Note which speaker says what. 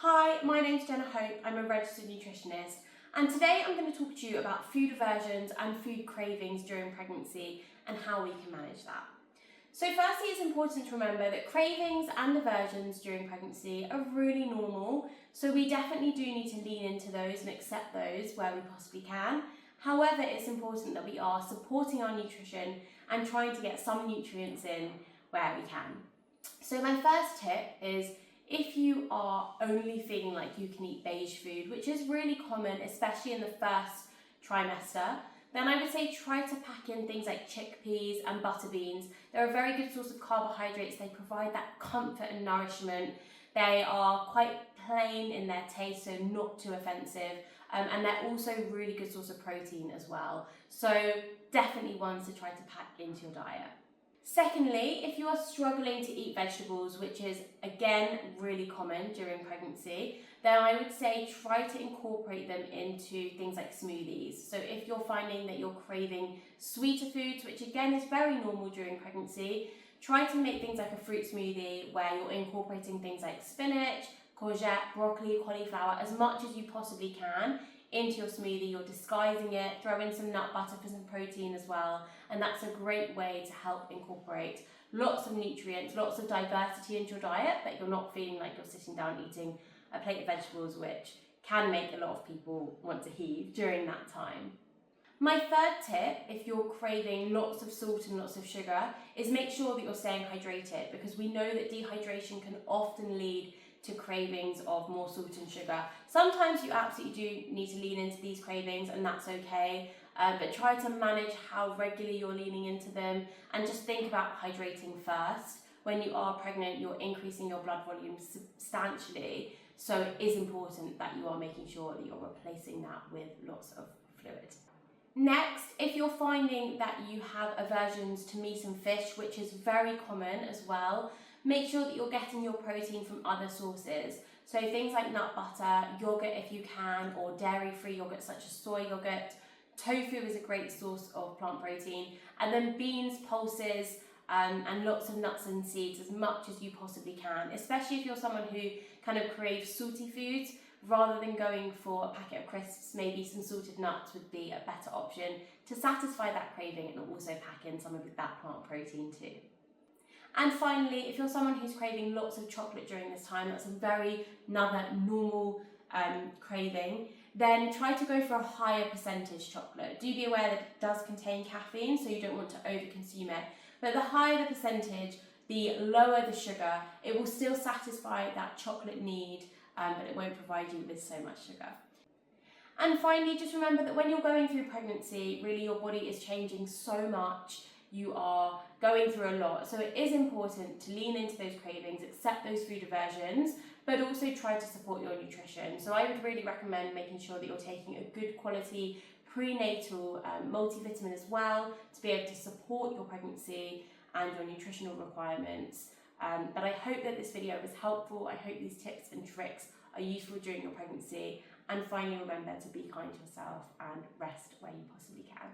Speaker 1: Hi, my name's Jenna Hope. I'm a registered nutritionist, and today I'm going to talk to you about food aversions and food cravings during pregnancy and how we can manage that. So firstly, it's important to remember that cravings and aversions during pregnancy are really normal, so we definitely do need to lean into those and accept those where we possibly can. However, it's important that we are supporting our nutrition and trying to get some nutrients in where we can. So my first tip is, if you are only feeling like you can eat beige food, which is really common, especially in the first trimester, then I would say try to pack in things like chickpeas and butter beans. They're a very good source of carbohydrates. They provide that comfort and nourishment. They are quite plain in their taste, so not too offensive. And they're also a really good source of protein as well. So definitely ones to try to pack into your diet. Secondly, if you are struggling to eat vegetables, which is again really common during pregnancy, then I would say try to incorporate them into things like smoothies. So if you're finding that you're craving sweeter foods, which again is very normal during pregnancy, try to make things like a fruit smoothie where you're incorporating things like spinach, courgette, broccoli, cauliflower, as much as you possibly can into your smoothie. You're disguising it, throw in some nut butter for some protein as well, and that's a great way to help incorporate lots of nutrients, lots of diversity into your diet, but you're not feeling like you're sitting down eating a plate of vegetables, which can make a lot of people want to heave during that time. My third tip, if you're craving lots of salt and lots of sugar, is make sure that you're staying hydrated, because we know that dehydration can often lead to cravings of more salt and sugar. Sometimes you absolutely do need to lean into these cravings, and that's okay, but try to manage how regularly you're leaning into them, and just think about hydrating first. When you are pregnant, you're increasing your blood volume substantially, so it is important that you are making sure that you're replacing that with lots of fluid. Next, if you're finding that you have aversions to meat and fish, which is very common as well, make sure that you're getting your protein from other sources. So things like nut butter, yogurt if you can, or dairy-free yogurt such as soy yogurt. Tofu is a great source of plant protein. And then beans, pulses, and lots of nuts and seeds as much as you possibly can, especially if you're someone who kind of craves salty foods. Rather than going for a packet of crisps, maybe some salted nuts would be a better option to satisfy that craving and also pack in some of that plant protein too. And finally, if you're someone who's craving lots of chocolate during this time, that's another normal craving, then try to go for a higher percentage chocolate. Do be aware that it does contain caffeine, so you don't want to overconsume it. But the higher the percentage, the lower the sugar. It will still satisfy that chocolate need, but it won't provide you with so much sugar. And finally, just remember that when you're going through pregnancy, really your body is changing so much. You are going through a lot, so it is important to lean into those cravings, accept those food aversions, but also try to support your nutrition. So I would really recommend making sure that you're taking a good quality prenatal multivitamin as well, to be able to support your pregnancy and your nutritional requirements. But I hope that this video was helpful. I hope these tips and tricks are useful during your pregnancy. And finally, remember to be kind to yourself and rest where you possibly can.